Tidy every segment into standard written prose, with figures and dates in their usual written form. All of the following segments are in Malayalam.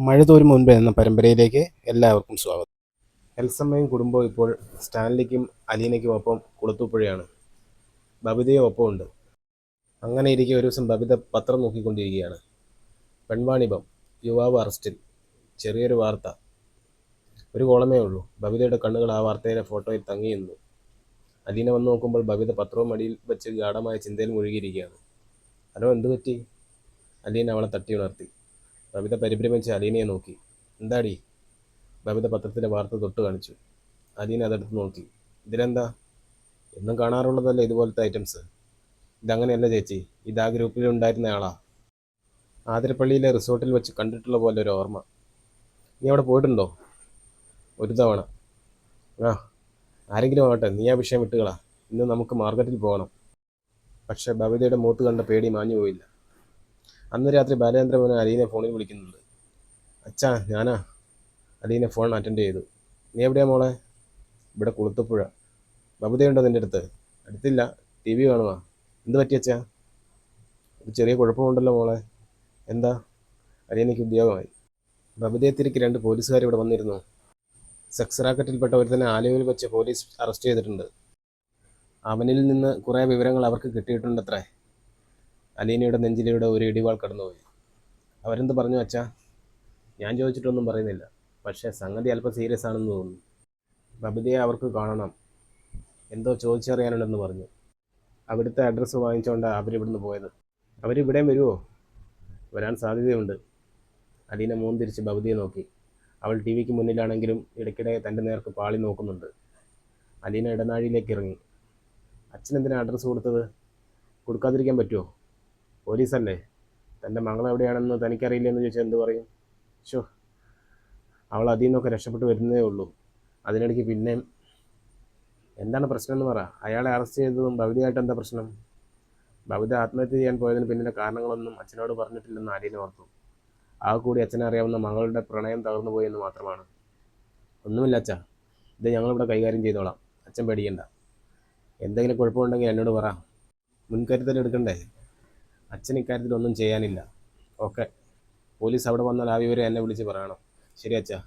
മഴ തോരും മുൻപ് എന്ന പരമ്പരയിലേക്ക് എല്ലാവർക്കും സ്വാഗതം. എൽസമ്മയും കുടുംബവും ഇപ്പോൾ സ്റ്റാൻലിക്കും അലീനയ്ക്കും ഒപ്പം കുളത്തൂപ്പുഴയാണ്. ബബിതയും ഒപ്പമുണ്ട്. അങ്ങനെ ഇരിക്കെ ഒരു ദിവസം ബബിത പത്രം നോക്കിക്കൊണ്ടിരിക്കുകയാണ്. പെൺവാണിഭം, യുവാവ് അറസ്റ്റിൽ. ചെറിയൊരു വാർത്ത, ഒരു കോളമേ ഉള്ളൂ. ബബിതയുടെ കണ്ണുകൾ ആ വാർത്തയിലെ ഫോട്ടോയിൽ തങ്ങി നിന്നു. അലീന വന്ന് നോക്കുമ്പോൾ ബബിത പത്രവും അടിയിൽ വെച്ച് ഗാഢമായ ചിന്തയിൽ മുഴുകിയിരിക്കുകയാണ്. ഹലോ, എന്തു പറ്റി? അലീന അവളെ തട്ടി ഉണർത്തി. ബബിത പരിഭ്രമിച്ച് അലീനയെ നോക്കി. എന്താടി? ബബിത പത്രത്തിലെ വാർത്ത തൊട്ട് കാണിച്ചു. അലീന അതെടുത്ത് നോക്കി. ഇതിലെന്താ? എന്നും കാണാറുള്ളതല്ല ഇതുപോലത്തെ ഐറ്റംസ്. ഇതങ്ങനെയല്ല ചേച്ചി, ഇത് ആ ഗ്രൂപ്പിൽ ഉണ്ടായിരുന്ന ആളാ. ആതിരപ്പള്ളിയിലെ റിസോർട്ടിൽ വെച്ച് കണ്ടിട്ടുള്ള പോലെ ഒരു ഓർമ്മ. നീ അവിടെ പോയിട്ടുണ്ടോ? ഒരു തവണ. ആ, ആരെങ്കിലും ആവട്ടെ, നീ ആ വിഷയം വിട്ടുകളാ. ഇന്ന് നമുക്ക് മാർക്കറ്റിൽ പോകണം. പക്ഷെ ബബിതയുടെ മുഖത്ത് കണ്ട പേടി മാഞ്ഞു പോയില്ല. അന്ന് രാത്രി ബാലചന്ദ്രമോഹൻ അലീനെ ഫോണിൽ വിളിക്കുന്നുണ്ട്. അച്ഛാ, ഞാനാ. അലീന ഫോൺ അറ്റൻഡ് ചെയ്തു. നീ എവിടെയാ മോളെ? ഇവിടെ കുളുത്തപ്പുഴ. ബബിതയുണ്ടോ നിൻ്റെ അടുത്ത്? അടുത്തില്ല, ടി വി കാണുക. എന്ത് പറ്റിയച്ചാ? ഒരു ചെറിയ കുഴപ്പമുണ്ടല്ലോ മോളെ. എന്താ? അലീനയ്ക്ക് ഉദ്യോഗമായി. ബബിതയെ തിരക്കി 2 പോലീസുകാർ ഇവിടെ വന്നിരുന്നു. സെക്സ് റാക്കറ്റിൽപ്പെട്ട ഒരുത്തനെ ആലുവയിൽ വെച്ച് പോലീസ് അറസ്റ്റ് ചെയ്തിട്ടുണ്ട്. അവനിൽ നിന്ന് കുറേ വിവരങ്ങൾ അവർക്ക് കിട്ടിയിട്ടുണ്ടത്രേ. അലീനയുടെ നെഞ്ചിലൂടെ ഒരു ഇടിവാൾ കടന്നുപോയി. അവരെന്ത് പറഞ്ഞു അച്ഛാ? ഞാൻ ചോദിച്ചിട്ടൊന്നും പറയുന്നില്ല. പക്ഷേ സംഗതി അല്പം സീരിയസ് ആണെന്ന് തോന്നുന്നു. ബബിതയെ അവർക്ക് കാണണം, എന്തോ ചോദിച്ചറിയാനുണ്ടെന്ന് പറഞ്ഞു. അവിടുത്തെ അഡ്രസ്സ് വാങ്ങിച്ചുകൊണ്ടാണ് അവരിവിടുന്ന് പോയത്. അവരിവിടെയും വരുമോ? വരാൻ സാധ്യതയുണ്ട്. അലീന മൂന്ന് തിരിച്ച് ബബിതയെ നോക്കി. അവൾ ടി വിക്ക് മുന്നിലാണെങ്കിലും ഇടയ്ക്കിടെ തൻ്റെ നേർക്ക് പാളി നോക്കുന്നുണ്ട്. അലീന ഇടനാഴിയിലേക്ക് ഇറങ്ങി. അച്ഛനെന്തിനാ അഡ്രസ്സ് കൊടുത്തത്? കൊടുക്കാതിരിക്കാൻ പറ്റുമോ? പോലീസല്ലേ. തൻ്റെ മകൾ എവിടെയാണെന്ന് തനിക്കറിയില്ലെന്ന് ചോദിച്ചാൽ എന്ത് പറയും? ഷോ, അവൾ അതിൽ നിന്നൊക്കെ രക്ഷപ്പെട്ട് വരുന്നതേ ഉള്ളൂ. അതിനിടയ്ക്ക് പിന്നെയും എന്താണ് പ്രശ്നം എന്ന് പറ. അയാളെ അറസ്റ്റ് ചെയ്തതും ബബിതയായിട്ട് എന്താ പ്രശ്നം? ബബിത ആത്മഹത്യ ചെയ്യാൻ പോയതിന് പിന്നിലെ കാരണങ്ങളൊന്നും അച്ഛനോട് പറഞ്ഞിട്ടില്ലെന്ന് അലീന ഓർത്തു. ആ കൂടി അച്ഛനെ അറിയാവുന്ന മകളുടെ പ്രണയം തകർന്നു പോയി എന്ന് മാത്രമാണ്. ഒന്നുമില്ല അച്ഛാ, ഇത് ഞങ്ങളിവിടെ കൈകാര്യം ചെയ്തോളാം. അച്ഛൻ പേടിക്കണ്ട. എന്തെങ്കിലും കുഴപ്പമുണ്ടെങ്കിൽ എന്നോട് പറ. മുൻകരുതൽ എടുക്കണ്ടേ? അച്ഛൻ ഇക്കാര്യത്തിലൊന്നും ചെയ്യാനില്ല. ഓക്കെ, പോലീസ് അവിടെ വന്നാൽ ആ വിവരം എന്നെ വിളിച്ച് പറയണം. ശരി അച്ഛാ.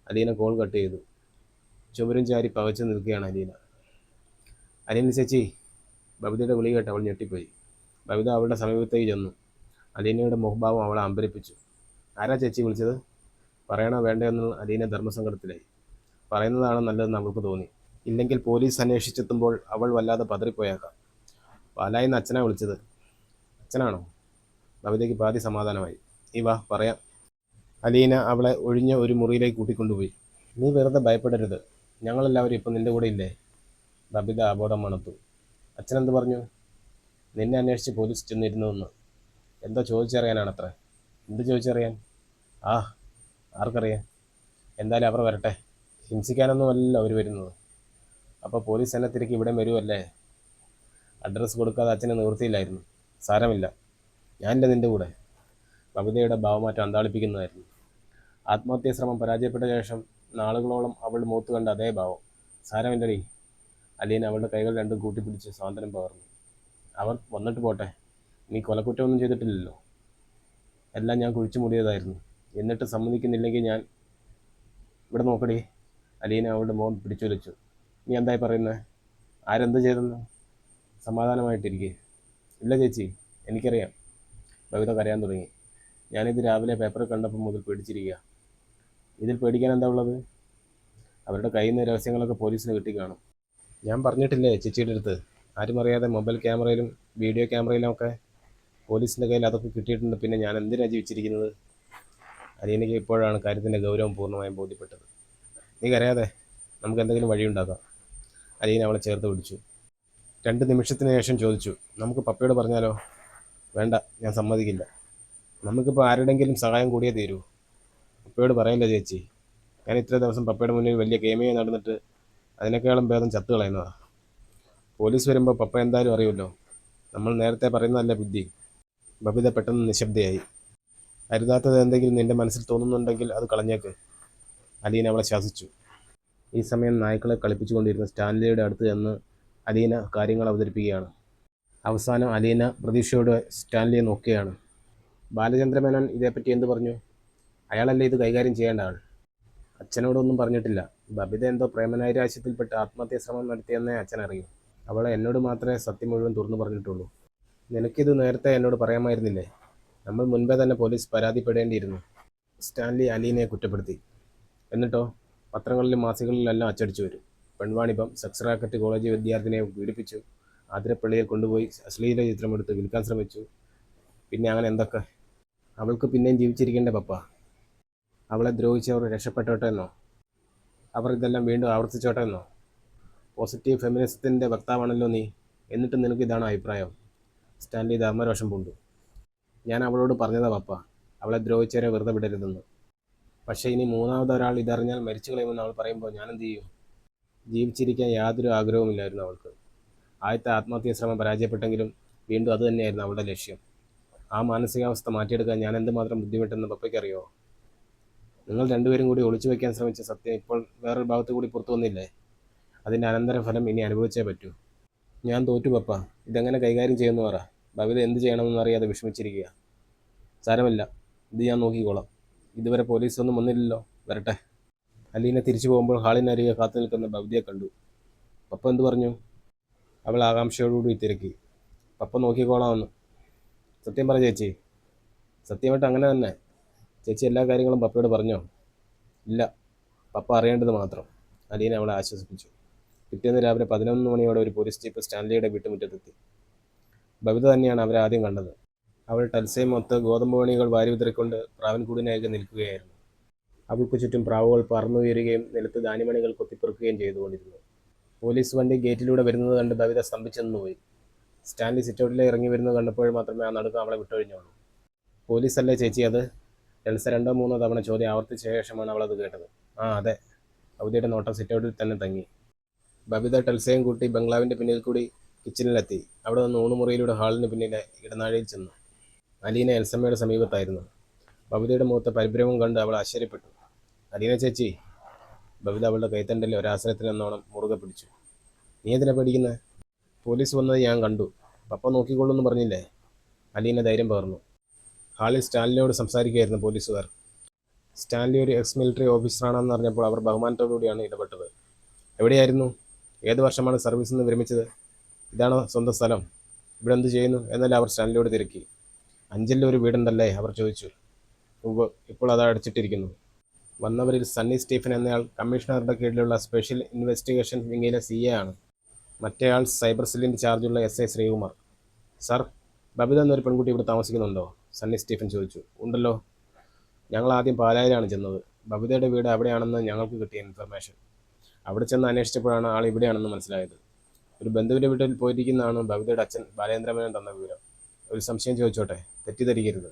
അലീന കോൾ കട്ട് ചെയ്തു. ചുമരും ചാരി പകച്ചു നിൽക്കുകയാണ് അലീന. അലീന ചേച്ചി. ബബിതയുടെ വിളി കേട്ട് അവൾ ഞെട്ടിപ്പോയി. ബബിത അവളുടെ സമീപത്തേക്ക് ചെന്നു. അലീനയുടെ മുഖഭാവം അവളെ അമ്പരിപ്പിച്ചു. ആരാ ചേച്ചി വിളിച്ചത്? പറയണോ വേണ്ടതെന്ന് അലീന ധർമ്മസങ്കടത്തിലായി. പറയുന്നതാണ് നല്ലതെന്ന് അവൾക്ക് തോന്നി. ഇല്ലെങ്കിൽ പോലീസ് അന്വേഷിച്ചെത്തുമ്പോൾ അവൾ വല്ലാതെ പതറിപ്പോയേക്കാം. പാലായിൽ നിന്ന് അച്ഛനാ വിളിച്ചത്. അച്ഛനാണോ? ബബിതയ്ക്ക് പാതി സമാധാനമായി. നീ വാ, പറയാം. അലീന അവളെ ഒഴിഞ്ഞ ഒരു മുറിയിലേക്ക് കൂട്ടിക്കൊണ്ടുപോയി. നീ വെറുതെ ഭയപ്പെടരുത്, ഞങ്ങളെല്ലാവരും ഇപ്പം നിൻ്റെ കൂടെ ഇല്ലേ? ബബിത അബോധം മണത്തു. അച്ഛനെന്ത് പറഞ്ഞു? നിന്നെ അന്വേഷിച്ച് പോലീസ് ചെന്നിരുന്നുവെന്ന്. എന്തോ ചോദിച്ചറിയാനാണത്രേ. എന്ത് ചോദിച്ചറിയാൻ? ആ, ആർക്കറിയാം. എന്തായാലും അവർ വരട്ടെ. ഹിംസിക്കാനൊന്നുമല്ലല്ലോ അവർ വരുന്നത്. അപ്പോൾ പോലീസ് എന്നെ തിരക്കി ഇവിടെ വരുമല്ലേ? അഡ്രസ്സ് കൊടുക്കാതെ അച്ഛനെ നിവൃത്തിയില്ലായിരുന്നു. സാരമില്ല, ഞാനില്ല നിൻ്റെ കൂടെ. ബബിതയുടെ ഭാവമാറ്റം അന്താളിപ്പിക്കുന്നതായിരുന്നു. ആത്മഹത്യാ ശ്രമം പരാജയപ്പെട്ട ശേഷം നാളുകളോളം അവൾ മുഖത്ത് കണ്ട അതേ ഭാവം. സാരമില്ലടി. അലീന അവളുടെ കൈകൾ രണ്ടും കൂട്ടിപ്പിടിച്ച് സ്വാതന്ത്ര്യം പകർന്നു. അവർ വന്നിട്ട് പോട്ടെ. നീ കൊലക്കുറ്റമൊന്നും ചെയ്തിട്ടില്ലല്ലോ. എല്ലാം ഞാൻ കുഴിച്ചു മൂടിയതായിരുന്നു. എന്നിട്ട് സമ്മതിക്കുന്നില്ലെങ്കിൽ ഞാൻ ഇവിടെ നോക്കടി. അലീന അവളുടെ മുഖം പിടിച്ചുലച്ചു. നീ എന്തായി പറയുന്നത്? ആരെന്ത് ചെയ്തെന്ന്? സമാധാനമായിട്ടിരിക്കേ. ഇല്ല ചേച്ചി, എനിക്കറിയാം. ബബിത കരയാൻ തുടങ്ങി. ഞാനിത് രാവിലെ പേപ്പറിൽ കണ്ടപ്പോൾ മുതൽ പേടിച്ചിരിക്കുക. ഇതിൽ പേടിക്കാൻ എന്താ ഉള്ളത്? അവരുടെ കയ്യിൽ നിന്ന് രഹസ്യങ്ങളൊക്കെ പോലീസിന് കിട്ടിക്കാണും. ഞാൻ പറഞ്ഞിട്ടില്ലേ ചേച്ചിയുടെ അടുത്ത്? ആരും അറിയാതെ മൊബൈൽ ക്യാമറയിലും വീഡിയോ ക്യാമറയിലും ഒക്കെ പോലീസിൻ്റെ കയ്യിൽ അതൊക്കെ കിട്ടിയിട്ടുണ്ട്. പിന്നെ ഞാൻ എന്തിനാണ് ജീവിച്ചിരിക്കുന്നത്? അലീനയ്ക്ക് ഇപ്പോഴാണ് കാര്യത്തിൻ്റെ ഗൗരവം പൂർണ്ണമായും ബോധ്യപ്പെട്ടത്. നീ കരയാതെ, നമുക്ക് എന്തെങ്കിലും വഴിയുണ്ടാക്കാം. അലീന അവളെ ചേർത്ത് പിടിച്ചു. 2 നിമിഷത്തിന് ശേഷം ചോദിച്ചു. നമുക്ക് പപ്പയോട് പറഞ്ഞാലോ? വേണ്ട, ഞാൻ സമ്മതിക്കില്ല. നമുക്കിപ്പോൾ ആരുടെങ്കിലും സഹായം കൂടിയേ തീരൂ. പപ്പയോട് പറയില്ല ചേച്ചി. ഞാൻ ഇത്ര ദിവസം പപ്പയുടെ മുന്നിൽ വലിയ ഗെയിമേ നടന്നിട്ട് അതിനേക്കാളും ഭേദം ചത്തു കളയുന്നതാണ്. പോലീസ് വരുമ്പോൾ പപ്പ എന്തായാലും അറിയുമല്ലോ. നമ്മൾ നേരത്തെ പറയുന്നതല്ല ബുദ്ധി. ബബിത പെട്ടെന്ന് നിശബ്ദയായി. അരുതാത്തത് എന്തെങ്കിലും നിന്റെ മനസ്സിൽ തോന്നുന്നുണ്ടെങ്കിൽ അത് കളഞ്ഞേക്ക്. അലീന അവളെ ശാസിച്ചു. ഈ സമയം നായ്ക്കളെ കളിപ്പിച്ചുകൊണ്ടിരുന്ന സ്റ്റാൻലിയുടെ അടുത്ത് ചെന്ന് അലീന കാര്യങ്ങൾ അവതരിപ്പിക്കുകയാണ്. അവസാനം അലീന പ്രതീക്ഷയോടെ സ്റ്റാൻലിയെ നോക്കുകയാണ്. ബാലചന്ദ്രമേനോൻ ഇതേപ്പറ്റി എന്ത് പറഞ്ഞു? അയാളല്ലേ ഇത് കൈകാര്യം ചെയ്യേണ്ട ആൾ. അച്ഛനോടൊന്നും പറഞ്ഞിട്ടില്ല. ബബിത എന്തോ പ്രേമനൈരാശ്യത്തിൽപ്പെട്ട് ആത്മഹത്യാ ശ്രമം നടത്തിയെന്നേ അച്ഛൻ അറിയൂ. അവളെ എന്നോട് മാത്രമേ സത്യം മുഴുവൻ തുറന്നു പറഞ്ഞിട്ടുള്ളൂ. നിനക്കിത് നേരത്തെ എന്നോട് പറയാമായിരുന്നില്ലേ? നമ്മൾ മുൻപേ തന്നെ പോലീസ് പരാതിപ്പെടേണ്ടിയിരുന്നു. സ്റ്റാൻലി അലീനയെ കുറ്റപ്പെടുത്തി. എന്നിട്ടോ? പത്രങ്ങളിലും മാസികകളിലെല്ലാം അച്ചടിച്ചു വരും. പെൺവാണിഭം, സെക്സ് റാക്കറ്റ്, കോളേജ് വിദ്യാർത്ഥിനിയെ പീഡിപ്പിച്ചു, ആതിരപ്പള്ളിയെ കൊണ്ടുപോയി അശ്ലീല ചിത്രമെടുത്ത് വിൽക്കാൻ ശ്രമിച്ചു. പിന്നെ അങ്ങനെ എന്തൊക്കെ? അവൾക്ക് പിന്നെയും ജീവിച്ചിരിക്കേണ്ടേ പപ്പ? അവളെ ദ്രോഹിച്ചവർ രക്ഷപ്പെട്ടോട്ടെ എന്നോ? അവർ ഇതെല്ലാം വീണ്ടും ആവർത്തിച്ചോട്ടെ എന്നോ? പോസിറ്റീവ് ഫെമിനിസത്തിൻ്റെ വക്താവാണല്ലോ നീ. എന്നിട്ട് നിനക്ക് ഇതാണ് അഭിപ്രായം? സ്റ്റാൻലി ധർമ്മരോഷം പൂണ്ടു. ഞാൻ അവളോട് പറഞ്ഞതാ പപ്പ, അവളെ ദ്രോഹിച്ചവരെ വെറുതെ വിടരുതെന്ന്. പക്ഷേ ഇനി മൂന്നാമതൊരാൾ ഇതറിഞ്ഞാൽ മരിച്ചു കളയുമെന്ന് അവൾ പറയുമ്പോൾ ഞാൻ എന്ത് ചെയ്യും? ജീവിച്ചിരിക്കാൻ യാതൊരു ആഗ്രഹവുമില്ലായിരുന്നു അവൾക്ക്. ആദ്യത്തെ ആത്മഹത്യാ ശ്രമം പരാജയപ്പെട്ടെങ്കിലും വീണ്ടും അതുതന്നെയായിരുന്നു അവളുടെ ലക്ഷ്യം. ആ മാനസികാവസ്ഥ മാറ്റിയെടുക്കാൻ ഞാൻ എന്തുമാത്രം ബുദ്ധിമുട്ടെന്ന് പപ്പയ്ക്കറിയോ? നിങ്ങൾ രണ്ടുപേരും കൂടി ഒളിച്ചു വയ്ക്കാൻ ശ്രമിച്ച സത്യം ഇപ്പോൾ വേറൊരു ഭാഗത്തു കൂടി പുറത്തു വന്നില്ലേ? അതിൻ്റെ അനന്തരഫലം ഇനി അനുഭവിച്ചേ പറ്റൂ. ഞാൻ തോറ്റു പപ്പ. ഇതെങ്ങനെ കൈകാര്യം ചെയ്യുമെന്ന് പറ. ഭവിത എന്ത് ചെയ്യണമെന്ന് അറിയാതെ വിഷമിച്ചിരിക്കുക. സാരമില്ല, ഇത് ഞാൻ നോക്കിക്കോളാം. ഇതുവരെ പോലീസൊന്നും വന്നില്ലല്ലോ, വരട്ടെ. അലീന തിരിച്ചു പോകുമ്പോൾ ഹാളിനരികെ കാത്തു നിൽക്കുന്ന ഭവിതയെ കണ്ടു. പപ്പ എന്തു പറഞ്ഞു? അവൾ ആകാംക്ഷയോടുകൂടി തിരക്കി. പപ്പ നോക്കിക്കോളാമെന്ന്. സത്യം പറ ചേച്ചി. സത്യമായിട്ട് അങ്ങനെ തന്നെ. ചേച്ചി എല്ലാ കാര്യങ്ങളും പപ്പയോട് പറഞ്ഞോ? ഇല്ല, പപ്പ അറിയേണ്ടത് മാത്രം. അലീന അവളെ ആശ്വസിപ്പിച്ചു. പിറ്റേന്ന് രാവിലെ 11 മണിയോടെ ഒരു പോലീസ് ജീപ്പ് സ്റ്റാൻലിയുടെ വീട്ടുമുറ്റത്തെത്തി. ബബിത തന്നെയാണ് അവരെ ആദ്യം കണ്ടത്. അവൾ ടൽസയും ഒത്ത് ഗോതമ്പ് മണികൾ വാരി വിതറിക്കൊണ്ട് പ്രാവൻകൂടിനേക്ക് നിൽക്കുകയായിരുന്നു. അവൾക്ക് ചുറ്റും പ്രാവുകൾ പറന്നുയരുകയും നിലത്ത് ധാന്യമണികൾ കൊത്തിപ്പെറുക്കുകയും ചെയ്തുകൊണ്ടിരുന്നു. പോലീസ് വണ്ടി ഗേറ്റിലൂടെ വരുന്നത് കണ്ട് ബബിത സ്തംഭിച്ചു നിന്നുപോയി. സ്റ്റാൻലി സിറ്റൗട്ടിലെ ഇറങ്ങി വരുന്നത് കണ്ടപ്പോൾ മാത്രമേ ആ നടുക്കം അവളെ വിട്ടൊഴിഞ്ഞുള്ളൂ. പോലീസല്ലേ ചേച്ചി അത്? എൽസ 2-3 തവണ ചോദ്യം ആവർത്തിച്ച ശേഷമാണ് അവളത് കേട്ടത്. ആ അതെ. ബബിതയുടെ നോട്ടം സിറ്റൗട്ടിൽ തന്നെ തങ്ങി. ബബിത ടെൽസയും കൂട്ടി ബംഗ്ലാവിൻ്റെ പിന്നിൽ കൂടി കിച്ചണിലെത്തി. അവിടെ നിന്ന് ഊണുമുറിയിലൂടെ ഹാളിന് പിന്നിലെ ഇടനാഴിയിൽ ചെന്നു. അലീന എൽസമ്മയുടെ സമീപത്തായിരുന്നു. ബബിതയുടെ മുഖത്തെ പരിഭ്രമം കണ്ട് അവൾ ആശ്ചര്യപ്പെട്ടു. അലീന ചേച്ചി. ബബിത അവളുടെ കൈത്തണ്ടലിൽ ഒരാസനത്തിൽ എന്നോണം മുറുകെ പിടിച്ചു. നീ എന്തിനാ പേടിക്കുന്നത്? പോലീസ് വന്നത് ഞാൻ കണ്ടു. പപ്പ നോക്കിക്കൊള്ളൂന്ന് പറഞ്ഞില്ലേ? അലീന ധൈര്യം പകർന്നു. ഹാളിൽ സ്റ്റാൻലിയോട് സംസാരിക്കുകയായിരുന്നു പോലീസുകാർ. സ്റ്റാൻലി ഒരു എക്സ് മിലിറ്ററി ഓഫീസറാണെന്ന് അറിഞ്ഞപ്പോൾ അവർ ബഹുമാനത്തോടുകൂടിയാണ് ഇടപെട്ടത്. എവിടെയായിരുന്നു? ഏത് വർഷമാണ് സർവീസിൽ നിന്ന് വിരമിച്ചത്? ഇതാണോ സ്വന്തം സ്ഥലം? ഇവിടെ എന്ത് ചെയ്യുന്നു എന്നല്ല അവർ സ്റ്റാൻലിയോട് തിരക്കി. 5-ൽ ഒരു വീടുണ്ടല്ലേ അവർ ചോദിച്ചു. ഉവ്വ്, ഇപ്പോൾ അത് അടച്ചിട്ടിരിക്കുന്നു. വന്നവരിൽ സണ്ണി സ്റ്റീഫൻ എന്നയാൾ കമ്മീഷണറുടെ കീഴിലുള്ള സ്പെഷ്യൽ ഇൻവെസ്റ്റിഗേഷൻ വിങ്ങിലെ CA ആണ്. മറ്റേയാൾ സൈബർ സെല്ലിൻ്റെ ചാർജുള്ള SI ശ്രീകുമാർ. സാർ, ബബിത എന്നൊരു പെൺകുട്ടി ഇവിടെ താമസിക്കുന്നുണ്ടോ? സണ്ണി സ്റ്റീഫൻ ചോദിച്ചു. ഉണ്ടല്ലോ. ഞങ്ങൾ ആദ്യം പാലായിലാണ് ചെന്നത്. ബബിതയുടെ വീട് അവിടെയാണെന്ന് ഞങ്ങൾക്ക് കിട്ടിയ ഇൻഫർമേഷൻ. അവിടെ ചെന്ന് അന്വേഷിച്ചപ്പോഴാണ് ആൾ ഇവിടെയാണെന്ന് മനസ്സിലായത്. ഒരു ബന്ധുവിൻ്റെ വീട്ടിൽ പോയിരിക്കുന്നതാണ് ബബിതയുടെ അച്ഛൻ ബാലചന്ദ്രമേനോൻ തന്ന വിവരം. ഒരു സംശയം ചോദിച്ചോട്ടെ, തെറ്റിദ്ധരിക്കരുത്.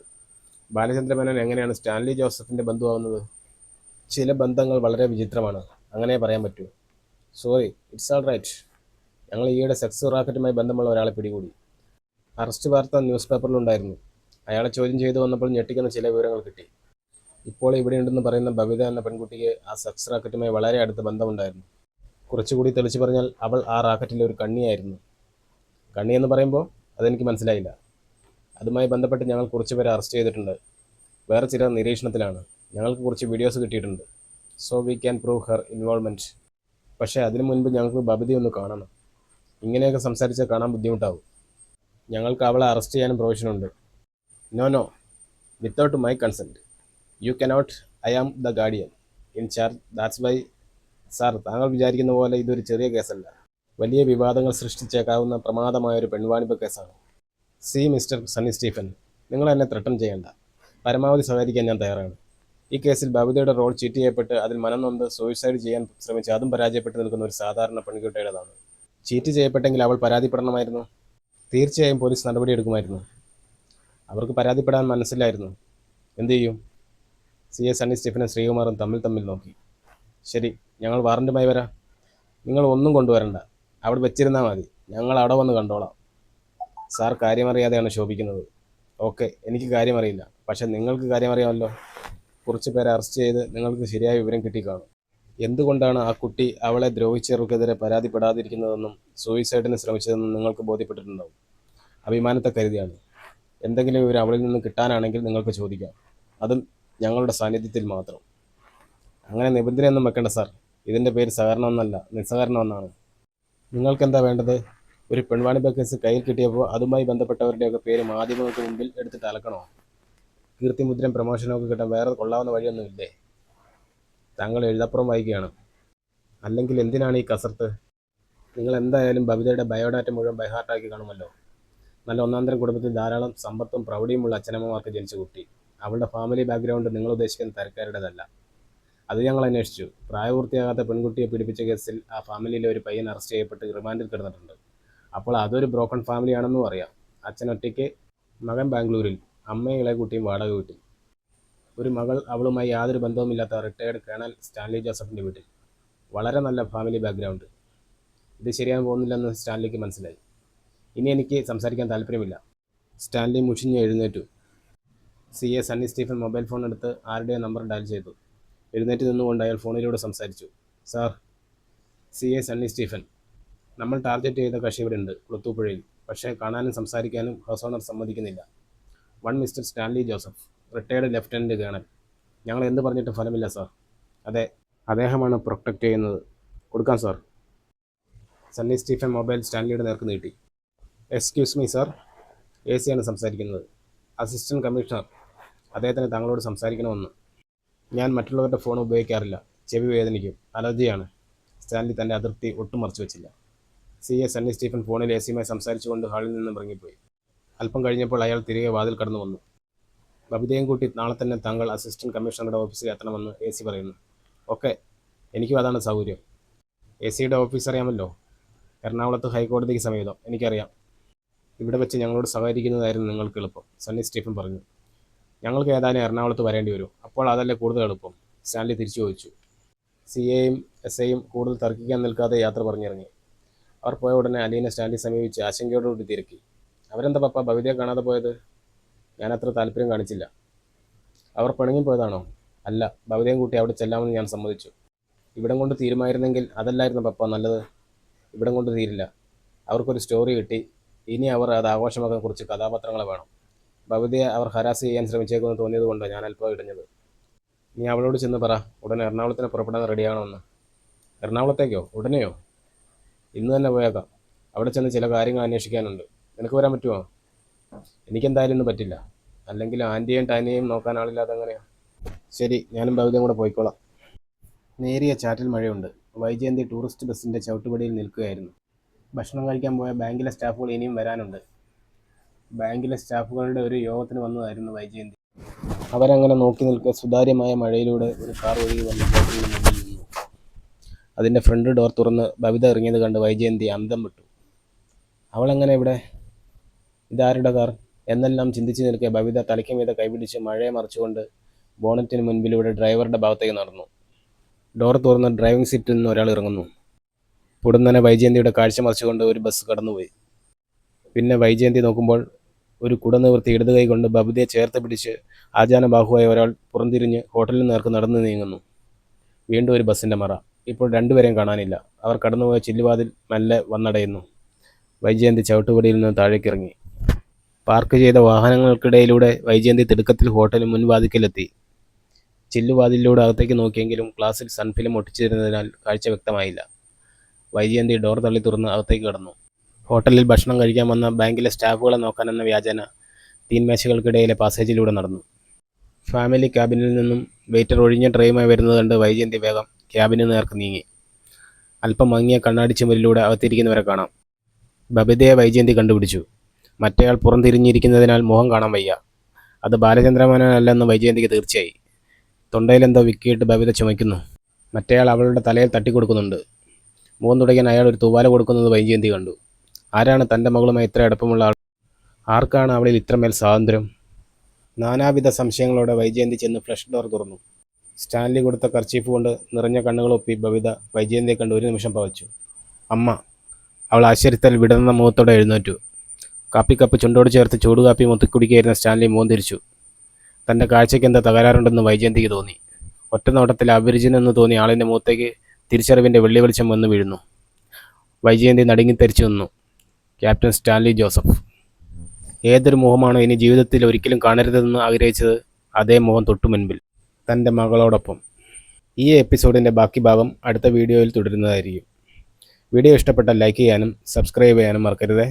ബാലചന്ദ്രമേനോൻ എങ്ങനെയാണ് സ്റ്റാൻലി ജോസഫിൻ്റെ ബന്ധുവാകുന്നത്? ചില ബന്ധങ്ങൾ വളരെ വിചിത്രമാണ്. അങ്ങനെ പറയാൻ പറ്റൂ. Sorry, it's all right. ഞങ്ങൾ ഈയിടെ സെക്സ് റാക്കറ്റുമായി ബന്ധമുള്ള ഒരാളെ പിടികൂടി. അറസ്റ്റ് വാർത്ത ന്യൂസ് പേപ്പറിലുണ്ടായിരുന്നു. അയാളെ ചോദ്യം ചെയ്തു വന്നപ്പോൾ ഞെട്ടിക്കുന്ന ചില വിവരങ്ങൾ കിട്ടി. ഇപ്പോൾ ഇവിടെയുണ്ടെന്ന് പറയുന്ന ബബിത എന്ന പെൺകുട്ടിക്ക് ആ സെക്സ് റാക്കറ്റുമായി വളരെ അടുത്ത ബന്ധമുണ്ടായിരുന്നു. കുറച്ചുകൂടി തെളിച്ചു പറഞ്ഞാൽ അവൾ ആ റാക്കറ്റിലെ ഒരു കണ്ണിയായിരുന്നു. കണ്ണി എന്ന് പറയുമ്പോൾ അതെനിക്ക് മനസ്സിലായില്ല. അതുമായി ബന്ധപ്പെട്ട് ഞങ്ങൾ കുറച്ചുപേരെ അറസ്റ്റ് ചെയ്തിട്ടുണ്ട്. വേറെ ചിലർ നിരീക്ഷണത്തിലാണ്. ഞങ്ങൾക്ക് കുറച്ച് വീഡിയോസ് കിട്ടിയിട്ടുണ്ട്. So we can prove her involvement. പക്ഷേ അതിനു മുൻപ് ഞങ്ങൾക്ക് ബബിതയൊന്ന് കാണണം. ഇങ്ങനെയൊക്കെ സംസാരിച്ചാൽ കാണാൻ ബുദ്ധിമുട്ടാവും. ഞങ്ങൾക്ക് അവളെ അറസ്റ്റ് ചെയ്യാനും പ്രൊവിഷനുണ്ട്. No, without my consent you cannot. I am the guardian in charge. That's why. Sir, താങ്കൾ വിചാരിക്കുന്ന പോലെ ഇതൊരു ചെറിയ കേസല്ല. വലിയ വിവാദങ്ങൾ സൃഷ്ടിച്ചേക്കാവുന്ന പ്രമാദമായൊരു പെൺവാണിഭ കേസാണ്. സി മിസ്റ്റർ സണ്ണി സ്റ്റീഫൻ, നിങ്ങൾ എന്നെ ത്രട്ടൺ ചെയ്യേണ്ട. പരമാവധി സഹകരിക്കാൻ ഞാൻ തയ്യാറാണ്. ഈ കേസിൽ ബബിതയുടെ റോൾ ചീറ്റ് ചെയ്യപ്പെട്ട് അതിൽ മനം നൊന്ത് സൂയിസൈഡ് ചെയ്യാൻ ശ്രമിച്ച് അതും പരാജയപ്പെട്ട് നിൽക്കുന്ന ഒരു സാധാരണ പെൺകുട്ടിയുടേതാണ്. ചീറ്റ് ചെയ്യപ്പെട്ടെങ്കിൽ അവൾ പരാതിപ്പെടണമായിരുന്നു. തീർച്ചയായും പോലീസ് നടപടിയെടുക്കുമായിരുന്നു. അവർക്ക് പരാതിപ്പെടാൻ മനസ്സിലായിരുന്നു. എന്തു ചെയ്യും? CA സണ്ണി സ്റ്റീഫനും ശ്രീകുമാറും തമ്മിൽ നോക്കി. ശരി, ഞങ്ങൾ വാറൻറ്റുമായി വരാം. നിങ്ങൾ ഒന്നും കൊണ്ടുവരണ്ട, അവിടെ വെച്ചിരുന്നാൽ മതി. ഞങ്ങൾ അവിടെ വന്ന് കണ്ടോളാം. സാർ കാര്യമറിയാതെയാണ് ശോഭിക്കുന്നത്. ഓക്കെ, എനിക്ക് കാര്യമറിയില്ല. പക്ഷെ നിങ്ങൾക്ക് കാര്യമറിയാമല്ലോ. കുറച്ച് പേരെ അറസ്റ്റ് ചെയ്ത് നിങ്ങൾക്ക് ശരിയായ വിവരം കിട്ടിക്കാണും. എന്തുകൊണ്ടാണ് ആ കുട്ടി അവളെ ദ്രോഹിച്ചവർക്കെതിരെ പരാതിപ്പെടാതിരിക്കുന്നതെന്നും സൂയിസൈഡിന് ശ്രമിച്ചതെന്നും നിങ്ങൾക്ക് ബോധ്യപ്പെട്ടിട്ടുണ്ടാവും. അഭിമാനത്തെ കരുതിയാണ്. എന്തെങ്കിലും വിവരം അവളിൽ നിന്ന് കിട്ടാനാണെങ്കിൽ നിങ്ങൾക്ക് ചോദിക്കാം. അതും ഞങ്ങളുടെ സാന്നിധ്യത്തിൽ മാത്രം. അങ്ങനെ നിബന്ധനയൊന്നും വെക്കേണ്ട സാർ. ഇതിൻ്റെ പേര് സഹകരണം എന്നല്ല, നിസ്സഹകരണം എന്നാണ്. നിങ്ങൾക്കെന്താ വേണ്ടത്? ഒരു പെൺവാണിഭ കേസ് കയ്യിൽ കിട്ടിയപ്പോൾ അതുമായി ബന്ധപ്പെട്ടവരുടെയൊക്കെ പേര് മാധ്യമങ്ങൾക്ക് മുമ്പിൽ എടുത്തിട്ട് അലക്കണോ? കീർത്തിമുദ്രയും പ്രമോഷനൊക്കെ കിട്ടാൻ വേറെ കൊള്ളാവുന്ന വഴിയൊന്നുമില്ലേ? താങ്കൾ എഴുതപ്പുറം വായിക്കുകയാണ്. അല്ലെങ്കിൽ എന്തിനാണ് ഈ കസർത്ത്? നിങ്ങൾ എന്തായാലും ബബിതയുടെ ബയോഡാറ്റ മുഴുവൻ ബൈഹാർട്ടാക്കി കാണുമല്ലോ. നല്ല ഒന്നാന്തരം കുടുംബത്തിൽ ധാരാളം സമ്പത്തും പ്രൗഢിയുമുള്ള അച്ഛനമ്മമാർക്ക് ജനിച്ച കുട്ടി. അവളുടെ ഫാമിലി ബാക്ക്ഗ്രൗണ്ട് നിങ്ങൾ ഉദ്ദേശിക്കുന്ന തരക്കാരുടേതല്ല. അത് ഞങ്ങൾ അന്വേഷിച്ചു. പ്രായപൂർത്തിയാകാത്ത പെൺകുട്ടിയെ പീഡിപ്പിച്ച കേസിൽ ആ ഫാമിലിയിലെ ഒരു പയ്യൻ അറസ്റ്റ് ചെയ്യപ്പെട്ട് റിമാൻഡിൽ കിടന്നിട്ടുണ്ട്. അപ്പോൾ അതൊരു ബ്രോക്കൺ ഫാമിലിയാണെന്നും അറിയാം. അച്ഛൻ ഒറ്റയ്ക്ക്, മകൻ ബാംഗ്ലൂരിൽ, അമ്മയും ഇളയ കുട്ടിയും വാടക വീട്ടിൽ. ഒരു മകൾ അവളുമായി യാതൊരു ബന്ധവുമില്ലാത്ത റിട്ടയർഡ് കേണൽ സ്റ്റാൻലി ജോസഫിൻ്റെ വീട്ടിൽ. വളരെ നല്ല ഫാമിലി ബാക്ക്ഗ്രൗണ്ട്. ഇത് ശരിയാൻ പോകുന്നില്ലെന്ന് സ്റ്റാൻലിക്ക് മനസ്സിലായി. ഇനി എനിക്ക് സംസാരിക്കാൻ താല്പര്യമില്ല. സ്റ്റാൻലി മുഷിഞ്ഞ് എഴുന്നേറ്റു. CA Sunny Stephen mobile phone എടുത്ത് ആരുടെയോ നമ്പർ ഡയൽ ചെയ്തു. എഴുന്നേറ്റ് നിന്നുകൊണ്ട് അയാൾ ഫോണിലൂടെ സംസാരിച്ചു. Sir, CA Sunny Stephen. നമ്മൾ ടാർഗറ്റ് ചെയ്ത കക്ഷി ഇവിടെ ഉണ്ട്, കുളത്തൂപ്പുഴയിൽ. പക്ഷേ കാണാനും സംസാരിക്കാനും ഹൗസ് ഓണർ സമ്മതിക്കുന്നില്ല. One mister Stanley Joseph, retired lieutenant colonel. ഞങ്ങൾ എന്ത് പറഞ്ഞിട്ട് ഫലമില്ല സാർ. അതെ, അദ്ദേഹമാണ് പ്രൊട്ടക്റ്റ് ചെയ്യുന്നത്. കൊടുക്കാം സാർ. സണ്ണി സ്റ്റീഫൻ മൊബൈൽ സ്റ്റാൻലിയുടെ നേർക്ക് നീട്ടി. എക്സ്ക്യൂസ് മീ സാർ, AC ആണ് സംസാരിക്കുന്നത്. Assistant commissioner. അദ്ദേഹത്തിന് താങ്കളോട് സംസാരിക്കണമെന്ന്. ഞാൻ മറ്റുള്ളവരുടെ ഫോൺ ഉപയോഗിക്കാറില്ല, ചെവി വേദനിക്കും, അലർജിയാണ്. സ്റ്റാൻലി തൻ്റെ അതിർത്തി ഒട്ടും മറച്ചു വെച്ചില്ല. CA സണ്ണി സ്റ്റീഫൻ ഫോണിൽ AC-യുമായി സംസാരിച്ചുകൊണ്ട് ഹാളിൽ നിന്ന് ഇറങ്ങിപ്പോയി. അല്പം കഴിഞ്ഞപ്പോൾ അയാൾ തിരികെ വാതിൽ കടന്നു വന്നു. ബബിതയും കൂട്ടി നാളെ തന്നെ താങ്കൾ അസിസ്റ്റൻറ്റ് കമ്മീഷണറുടെ ഓഫീസിൽ എത്തണമെന്ന് AC പറയുന്നു. ഓക്കെ, എനിക്കും അതാണ് സൗകര്യം. AC-യുടെ ഓഫീസ് അറിയാമല്ലോ, എറണാകുളത്ത് ഹൈക്കോടതിക്ക് സമീപം. എനിക്കറിയാം. ഇവിടെ വെച്ച് ഞങ്ങളോട് സഹകരിക്കുന്നതായിരുന്നു നിങ്ങൾക്ക് എളുപ്പം, സണ്ണി സ്റ്റീഫൻ പറഞ്ഞു. ഞങ്ങൾക്ക് ഏതായാലും എറണാകുളത്ത് വരേണ്ടി വരും. അപ്പോൾ അതല്ലേ കൂടുതൽ എളുപ്പം? സ്റ്റാൻലി തിരിച്ചു ചോദിച്ചു. CAയും SIയും കൂടുതൽ തർക്കിക്കാൻ നിൽക്കാതെ യാത്ര പറഞ്ഞിറങ്ങി. അവർ പോയ ഉടനെ അലീനെ സ്റ്റാൻലി സമീപിച്ച് ആശങ്കയോടുകൂടി തിരക്കി. അവരെന്താ പപ്പ ബബിതയെ കാണാതെ പോയത്? ഞാനത്ര താല്പര്യം കാണിച്ചില്ല. അവർ പിണങ്ങിപ്പോയതാണോ? അല്ല, ബബിതയും കൂട്ടി അവിടെ ചെല്ലാമെന്ന് ഞാൻ സമ്മതിച്ചു. ഇവിടം കൊണ്ട് തീരുമായിരുന്നെങ്കിൽ അതല്ലായിരുന്നു പപ്പ നല്ലത്. ഇവിടം കൊണ്ട് തീരില്ല. അവർക്കൊരു സ്റ്റോറി കിട്ടി. ഇനി അവർ അത് ആഘോഷമാക്കാൻ കുറച്ച് കഥാപാത്രങ്ങളെ വേണം. ബബിതയെ അവർ ഹരാസ് ചെയ്യാൻ ശ്രമിച്ചേക്കുമെന്ന് തോന്നിയതുകൊണ്ട് ഞാൻ അല്പം ഇടഞ്ഞത്. നീ അവളോട് ചെന്ന് പറ ഉടനെ എറണാകുളത്തിന് പുറപ്പെടാൻ റെഡിയാകണമെന്ന്. എറണാകുളത്തേക്കോ? ഉടനെയോ? ഇന്ന് തന്നെ പോയേക്കാം. അവിടെ ചെന്ന് ചില കാര്യങ്ങൾ അന്വേഷിക്കാനുണ്ട്. നിനക്ക് വരാൻ പറ്റുമോ? എനിക്കെന്തായാലും ഇന്ന് പറ്റില്ല. അല്ലെങ്കിൽ ആൻറ്റിയും ടാനിയെയും നോക്കാൻ ആളില്ലാതെ എങ്ങനെയാണ്? ശരി, ഞാനും ബബിതയും കൂടെ പോയിക്കോളാം. നേരിയ ചാറ്റൽ മഴയുണ്ട്. വൈജയന്തി ടൂറിസ്റ്റ് ബസ്സിൻ്റെ ചവിട്ടുപടിയിൽ നിൽക്കുകയായിരുന്നു. ഭക്ഷണം കഴിക്കാൻ പോയ ബാങ്കിലെ സ്റ്റാഫുകൾ ഇനിയും വരാനുണ്ട്. ബാങ്കിലെ സ്റ്റാഫുകളുടെ ഒരു യോഗത്തിന് വന്നതായിരുന്നു വൈജയന്തി. അവരങ്ങനെ നോക്കി നിൽക്കെ സുതാര്യമായ മഴയിലൂടെ ഒരു കാർ ഒഴുകി വന്ന് ഹോട്ടലിന് മുന്നിൽ നിന്നു. അതിൻ്റെ ഫ്രണ്ട് ഡോർ തുറന്ന് ബബിത ഇറങ്ങിയത് കണ്ട് വൈജയന്തി അന്തം വിട്ടു. അവളെങ്ങനെ ഇവിടെ? ഇതാരുടെ കാർ എന്നെല്ലാം ചിന്തിച്ചു നിൽക്കെ ബബിത തലയ്ക്ക് മീതെ കൈപിടിച്ച് മഴയെ മറച്ചുകൊണ്ട് ബോണറ്റിന് മുൻപിലൂടെ ഡ്രൈവറുടെ ഭാഗത്തേക്ക് നടന്നു. ഡോർ തുറന്ന് ഡ്രൈവിംഗ് സീറ്റിൽ നിന്ന് ഒരാൾ ഇറങ്ങുന്നു. ഉടൻ വൈജയന്തിയുടെ കാഴ്ച മറിച്ചുകൊണ്ട് ഒരു ബസ് കടന്നുപോയി. പിന്നെ വൈജയന്തി നോക്കുമ്പോൾ ഒരു കുട നിവർത്തി ഇടത് കൈ കൊണ്ട് ബബിതയെ ചേർത്ത് പിടിച്ച് ആജാനബാഹുവായ ഒരാൾ പുറംതിരിഞ്ഞ് ഹോട്ടലിന് നേർക്ക് നടന്നു നീങ്ങുന്നു. വീണ്ടും ഒരു ബസ്സിൻ്റെ മറ. ഇപ്പോൾ രണ്ടുപേരെയും കാണാനില്ല. അവർ കടന്നുപോയ ചില്ലുവാതിൽ മെല്ലെ വന്നടയുന്നു. വൈജയന്തി ചവിട്ടുപടിയിൽ നിന്ന് താഴേക്കിറങ്ങി. പാർക്ക് ചെയ്ത വാഹനങ്ങൾക്കിടയിലൂടെ വൈജയന്തി തിടുക്കത്തിൽ ഹോട്ടലിന് മുൻവാതിക്കലെത്തി. ചില്ലുവാതിലൂടെ അകത്തേക്ക് നോക്കിയെങ്കിലും ഗ്ലാസിൽ സൺഫിലിം ഒട്ടിച്ചിരുന്നതിനാൽ കാഴ്ച വ്യക്തമായില്ല. വൈജയന്തി ഡോർ തള്ളി തുറന്ന് അകത്തേക്ക് കടന്നു. ഹോട്ടലിൽ ഭക്ഷണം കഴിക്കാൻ വന്ന ബാങ്കിലെ സ്റ്റാഫുകളെ നോക്കാനെന്ന വ്യാജേന തീൻമേശകൾക്കിടയിലെ പാസേജിലൂടെ നടന്നു. ഫാമിലി ക്യാബിനിൽ നിന്നും വെയിറ്റർ ഒഴിഞ്ഞ ട്രേയുമായി വരുന്നത് കണ്ട് വൈജയന്തി വേഗം ക്യാബിന് നേർക്ക് നീങ്ങി. അല്പം മങ്ങിയ കണ്ണാടി ചുമരിലൂടെ അകത്തിരിക്കുന്നവരെ കാണാം. ബബിതയെ വൈജയന്തി കണ്ടുപിടിച്ചു. മറ്റേയാൾ പുറംതിരിഞ്ഞിരിക്കുന്നതിനാൽ മുഖം കാണാൻ വയ്യ. അത് ബാലചന്ദ്രമേനോനല്ലെന്ന് വൈജയന്തിക്ക് തീർച്ചയായി. തൊണ്ടയിലെന്തോ വിക്കിയിട്ട് ബബിത ചുമയ്ക്കുന്നു. മറ്റേയാൾ അവളുടെ തലയിൽ തട്ടിക്കൊടുക്കുന്നുണ്ട്. മുഖം തുടയ്ക്കാൻ അയാൾ ഒരു തൂവാല കൊടുക്കുന്നത് വൈജയന്തി കണ്ടു. ആരാണ് തൻ്റെ മകളുമായി ഇത്ര അടുപ്പമുള്ള ആൾ? ആർക്കാണ് അവളിൽ ഇത്രമേൽ സ്വാതന്ത്ര്യം? നാനാവിധ സംശയങ്ങളോടെ വൈജയന്തി ചെന്ന് ഫ്ലഷ് ഡോർ തുറന്നു. സ്റ്റാൻലി കൊടുത്ത കർച്ചീഫ് കൊണ്ട് നിറഞ്ഞ കണ്ണുകളൊപ്പി ബബിത വൈജയന്തിയെ കണ്ട് ഒരു നിമിഷം പവച്ചു. അമ്മ! അവൾ ആശ്ചര്യത്താൽ വിടർന്ന മുഖത്തോടെ എഴുന്നേറ്റു. കാപ്പിക്കപ്പ് ചുണ്ടോട് ചേർത്ത് ചൂടുകാപ്പി മുത്തിക്കുടിക്കുകയായിരുന്ന സ്റ്റാൻലി മുഖം തിരിച്ചു. തൻ്റെ കാഴ്ചയ്ക്ക് എന്താ തകരാറുണ്ടെന്ന് വൈജയന്തിക്ക് തോന്നി. ഒറ്റ നോട്ടത്തിൽ അപരിചിതനെന്ന് തോന്നിയ ആളിൻ്റെ മുഖത്തേക്ക് തിരിച്ചറിവിൻ്റെ വെള്ളി വെളിച്ചം വന്നു വീഴുന്നു. വൈജയന്തി നടുങ്ങിത്തെറിച്ചു നിന്നു. Captain Stanley Joseph. ഏതൊരു മുഖമാണോ ഇനി ജീവിതത്തിൽ ഒരിക്കലും കാണരുതെന്ന് ആഗ്രഹിച്ചത് അതേ മുഖം തൊട്ടു മുൻപിൽ തൻ്റെ മകളോടൊപ്പം. ഈ എപ്പിസോഡിൻ്റെ ബാക്കി ഭാഗം അടുത്ത വീഡിയോയിൽ തുടരുന്നതായിരിക്കും. വീഡിയോ ഇഷ്ടപ്പെട്ടാൽ ലൈക്ക് ചെയ്യാനും സബ്സ്ക്രൈബ് ചെയ്യാനും മറക്കരുതേ.